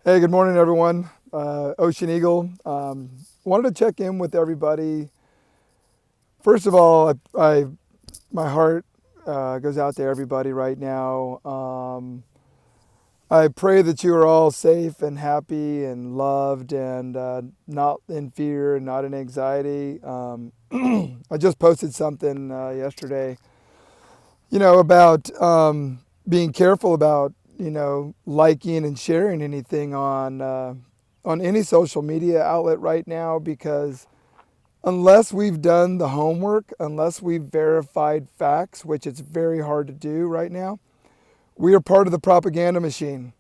Hey, good morning, everyone. Ocean Eagle. Wanted to check in with everybody. First of all, my heart goes out to everybody right now. I pray that you are all safe and happy and loved and not in fear and not in anxiety. I just posted something yesterday, about being careful about, liking and sharing anything on any social media outlet right now because unless we've done the homework, unless we've verified facts, which it's very hard to do right now, we are part of the propaganda machine.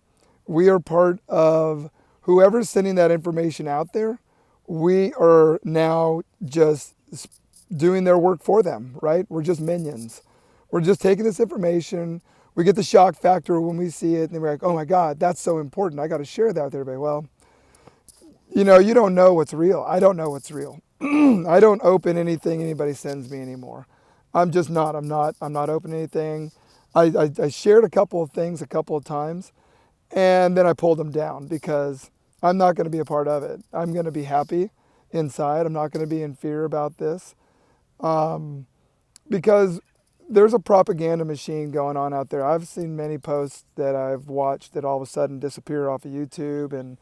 We are part of whoever's sending that information out there. We are now just doing their work for them, right? We're just minions. We're just taking this information. We get the shock factor when we see it, and we're like, oh my God, that's so important. I got to share that with everybody. Well, you don't know what's real. I don't know what's real. I don't open anything anybody sends me anymore. I'm not opening anything. I shared a couple of things a couple of times, and then I pulled them down because I'm not going to be a part of it. I'm going to be happy inside. I'm not going to be in fear about this because there's a propaganda machine going on out there. I've seen many posts that I've watched that all of a sudden disappear off of YouTube, and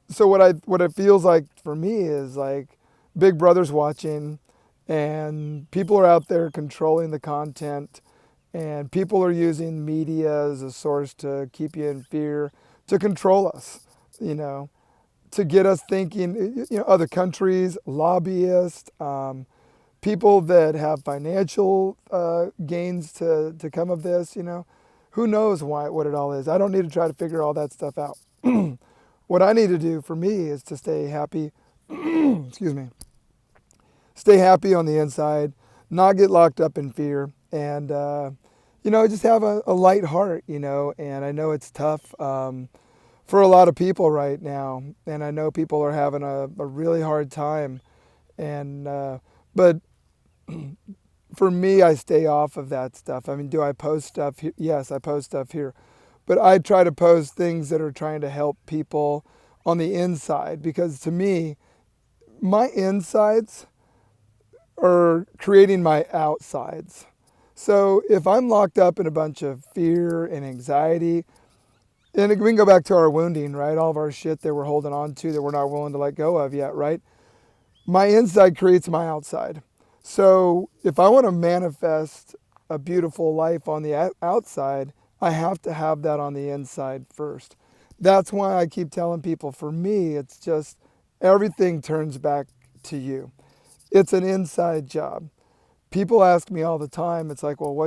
so what it feels like for me is like Big Brother's watching, and people are out there controlling the content, and people are using media as a source to keep you in fear, to control us, you know, to get us thinking, other countries, lobbyists, people that have financial gains to come of this, who knows what it all is. I don't need to try to figure all that stuff out. What I need to do for me is to stay happy, excuse me, stay happy on the inside, not get locked up in fear, and, just have a light heart, and I know it's tough for a lot of people right now, and I know people are having a really hard time, and, but for me, I stay off of that stuff. I mean, do I post stuff? Yes, I post stuff here. But I try to post things that are trying to help people on the inside because to me, my insides are creating my outsides. So if I'm locked up in a bunch of fear and anxiety, and we can go back to our wounding, right? All of our shit that we're holding on to that we're not willing to let go of yet, right? My inside creates my outside. So if I want to manifest a beautiful life on the outside, I have to have that on the inside first. That's why I keep telling people, for me, it's just everything turns back to you. It's an inside job. People ask me all the time, it's like, well,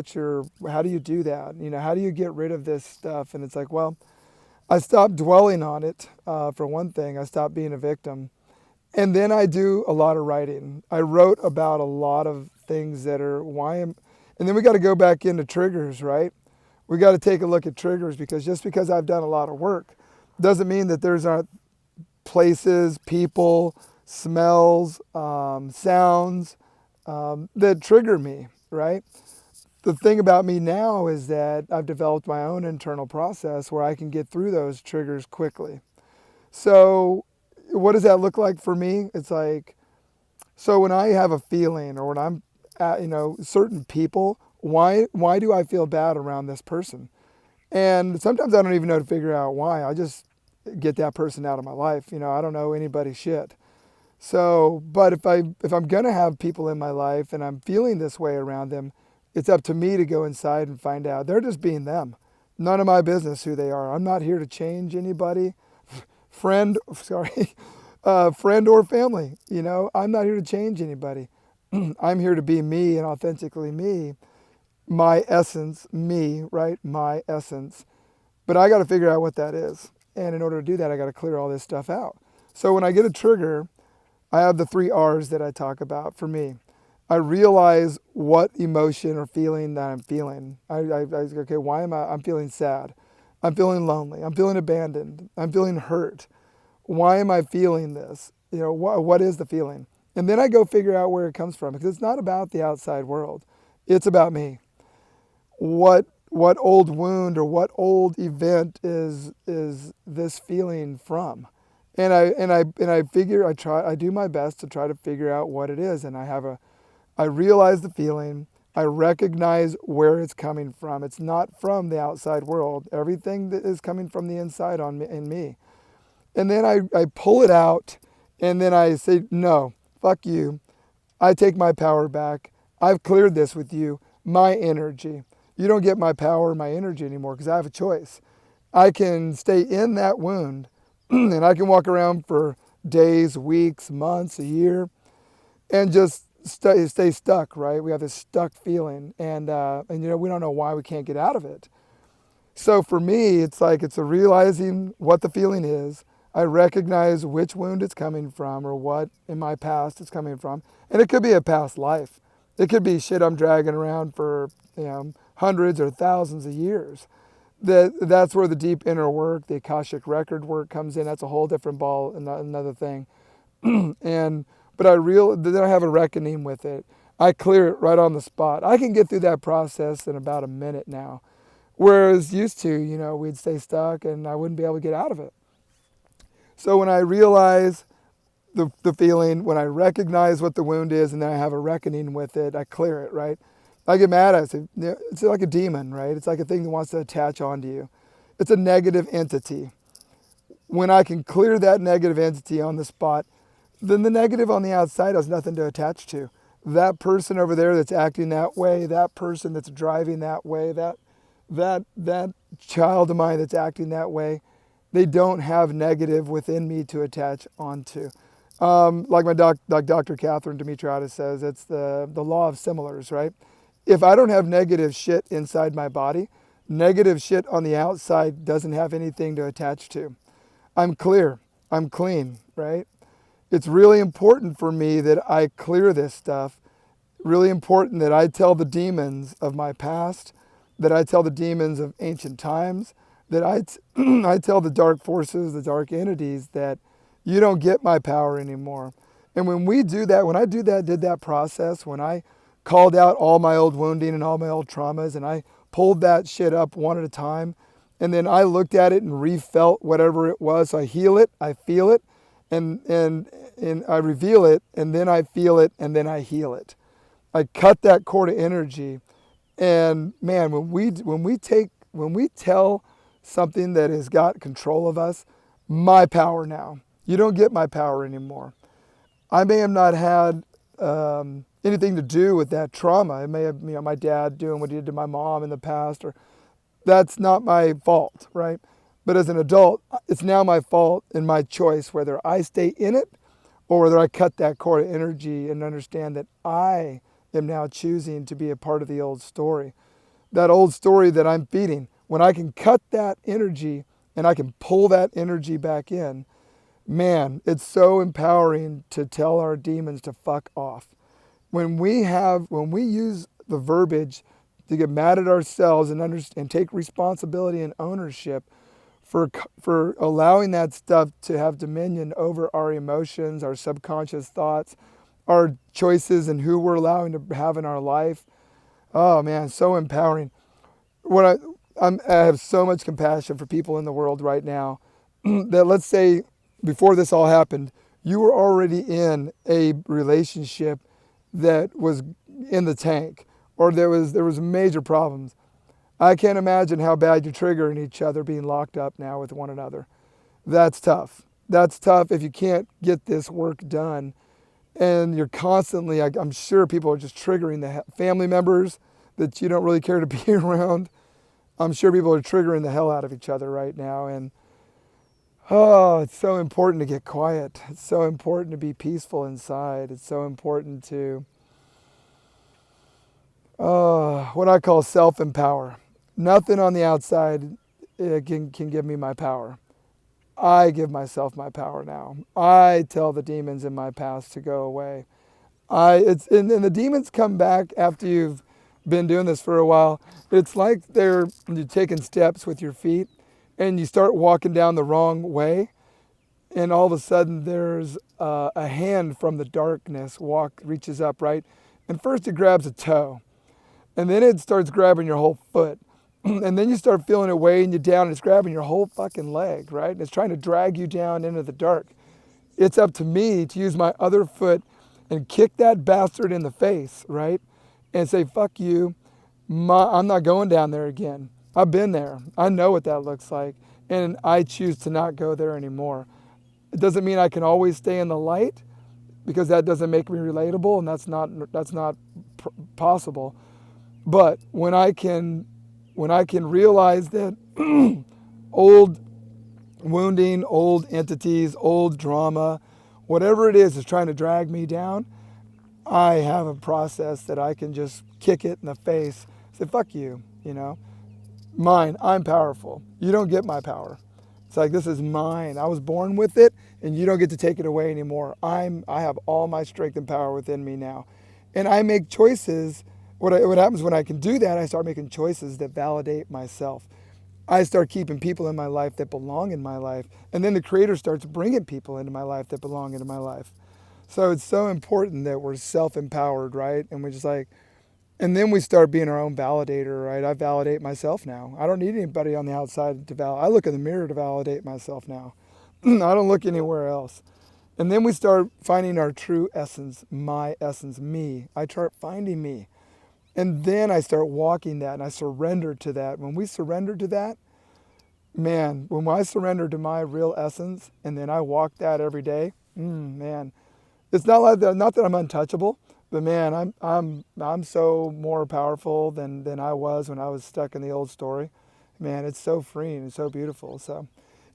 how do you do that? How do you get rid of this stuff? And it's like, well, I stopped dwelling on it, for one thing. I stopped being a victim. And then I do a lot of writing. I wrote about a lot of things that are and then we got to go back into triggers, right? We got to take a look at triggers because just because I've done a lot of work doesn't mean that there's not places, people, smells, sounds that trigger me, right? The thing about me now is that I've developed my own internal process where I can get through those triggers quickly. So what does that look like for me? It's like, so when I have a feeling or when I'm at, certain people, why do I feel bad around this person? And sometimes I don't even know to figure out why. I just get that person out of my life. I don't know anybody's shit. So, but if I'm gonna have people in my life and I'm feeling this way around them, it's up to me to go inside and find out. They're just being them. None of my business who they are. I'm not here to change anybody, friend, sorry, friend or family. I'm not here to change anybody. I'm here to be me and authentically me, my essence, me, right? My essence. But I got to figure out what that is. And in order to do that, I got to clear all this stuff out. So when I get a trigger, I have the 3 R's that I talk about for me. I realize what emotion or feeling that I'm feeling. Okay, why I'm feeling sad. I'm feeling lonely. I'm feeling abandoned. I'm feeling hurt. Why am I feeling this? What is the feeling? And then I go figure out where it comes from because it's not about the outside world. It's about me. What what old wound or what old event is this feeling from? And I figure I do my best to try to figure out what it is, and I realize the feeling. I recognize where it's coming from. It's not from the outside world. Everything that is coming from the inside on me, in me. And then I pull it out, and then I say, no, fuck you. I take my power back. I've cleared this with you, my energy. You don't get my power, my energy anymore because I have a choice. I can stay in that wound and I can walk around for days, weeks, months, a year, and just stay stuck, right? We have this stuck feeling, and we don't know why we can't get out of it. So for me, it's like it's a realizing what the feeling is. I recognize which wound it's coming from or what in my past it's coming from. And it could be a past life. It could be shit I'm dragging around for hundreds or thousands of years. That's where the deep inner work, the Akashic record work comes in. That's a whole different ball, another thing. Then I have a reckoning with it. I clear it right on the spot. I can get through that process in about a minute now. Whereas used to, we'd stay stuck and I wouldn't be able to get out of it. So when I realize the feeling, when I recognize what the wound is and then I have a reckoning with it, I clear it, right? I get mad at it. It's like a demon, right? It's like a thing that wants to attach onto you. It's a negative entity. When I can clear that negative entity on the spot, then the negative on the outside has nothing to attach to. That person over there that's acting that way, that person that's driving that way, that child of mine that's acting that way, they don't have negative within me to attach onto. Like Dr. Catherine Dimitriadis says, it's the law of similars, right? If I don't have negative shit inside my body, negative shit on the outside doesn't have anything to attach to. I'm clear. I'm clean, right? It's really important for me that I clear this stuff. Really important that I tell the demons of my past, that I tell the demons of ancient times, that I tell the dark forces, the dark entities that you don't get my power anymore. And when we do that, when I did that process, when I called out all my old wounding and all my old traumas and I pulled that shit up one at a time, and then I looked at it and refelt whatever it was. So I heal it, I feel it, and I reveal it, and then I feel it, and then I heal it. I cut that cord of energy. And man, when we tell something that has got control of us, my power now. You don't get my power anymore. I may have not had anything to do with that trauma. It may have, my dad doing what he did to my mom in the past, or that's not my fault, right? But as an adult, it's now my fault and my choice whether I stay in it or whether I cut that cord of energy and understand that I am now choosing to be a part of the old story. That old story that I'm feeding. When I can cut that energy and I can pull that energy back in, man, it's so empowering to tell our demons to fuck off. When we use the verbiage to get mad at ourselves and take responsibility and ownership for allowing that stuff to have dominion over our emotions, our subconscious thoughts, our choices, and who we're allowing to have in our life. Oh man, so empowering. I have so much compassion for people in the world right now that, let's say, before this all happened, you were already in a relationship that was in the tank, or there was major problems. I can't imagine how bad you're triggering each other being locked up now with one another. That's tough. That's tough if you can't get this work done. And you're constantly, I'm sure people are just triggering the family members that you don't really care to be around. I'm sure people are triggering the hell out of each other right now. And it's so important to get quiet. It's so important to be peaceful inside. It's so important to what I call self-empower. Nothing on the outside can give me my power. I give myself my power now. I tell the demons in my past to go away. And the demons come back after you've been doing this for a while. It's like you're taking steps with your feet and you start walking down the wrong way, and all of a sudden there's a hand from the darkness reaches up, right? And first it grabs a toe, and then it starts grabbing your whole foot. And then you start feeling it weighing you down, and it's grabbing your whole fucking leg, right? And it's trying to drag you down into the dark. It's up to me to use my other foot and kick that bastard in the face, right? And say, fuck you. I'm not going down there again. I've been there. I know what that looks like. And I choose to not go there anymore. It doesn't mean I can always stay in the light, because that doesn't make me relatable, and that's not possible. But when I can realize that old wounding, old entities, old drama, whatever it is trying to drag me down, I have a process that I can just kick it in the face, say, fuck you, Mine, I'm powerful. You don't get my power. It's like, this is mine. I was born with it, and you don't get to take it away anymore. I have all my strength and power within me now. And I make choices. What happens when I can do that, I start making choices that validate myself. I start keeping people in my life that belong in my life. And then the Creator starts bringing people into my life that belong into my life. So it's so important that we're self-empowered, right? And we're just like, and then we start being our own validator, right? I validate myself now. I don't need anybody on the outside to validate. I look in the mirror to validate myself now. I don't look anywhere else. And then we start finding our true essence, my essence, me. I start finding me. And then I start walking that, and I surrender to that. When we surrender to that, man, when I surrender to my real essence, and then I walk that every day, man, it's not like that. Not that I'm untouchable, but man, I'm so more powerful than I was when I was stuck in the old story. Man, it's so freeing and so beautiful. So,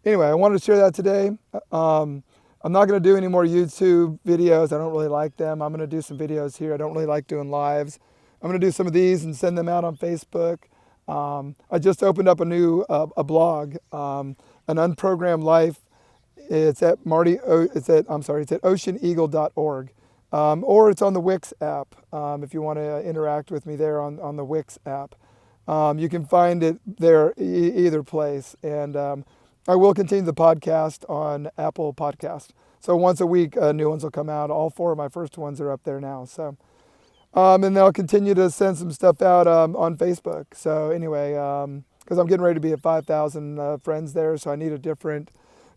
anyway, I wanted to share that today. I'm not going to do any more YouTube videos. I don't really like them. I'm going to do some videos here. I don't really like doing lives. I'm going to do some of these and send them out on Facebook. I just opened up a new a blog, an unprogrammed life. It's at oceaneagle.org, or it's on the Wix app. If you want to interact with me there on the Wix app, you can find it there either place. And I will continue the podcast on Apple Podcast. So once a week, new ones will come out. All 4 of my first ones are up there now. So. And I'll continue to send some stuff out on Facebook. So anyway, because I'm getting ready to be at 5,000 friends there, so I need a different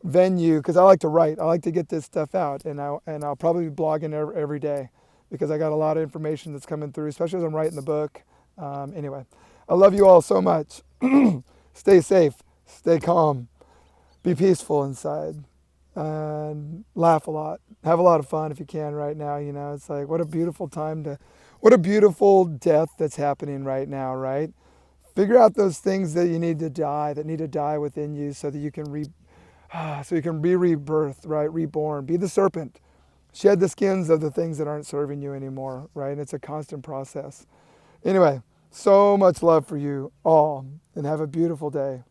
venue, because I like to write. I like to get this stuff out, and I'll probably be blogging every day, because I got a lot of information that's coming through, especially as I'm writing the book. Anyway, I love you all so much. Stay safe, stay calm, be peaceful inside, and laugh a lot. Have a lot of fun if you can right now. It's like, what a beautiful what a beautiful death that's happening right now, right? Figure out those things that need to die within you, so that you can be rebirthed, right? Reborn. Be the serpent. Shed the skins of the things that aren't serving you anymore, right? It's a constant process. Anyway, so much love for you all, and have a beautiful day.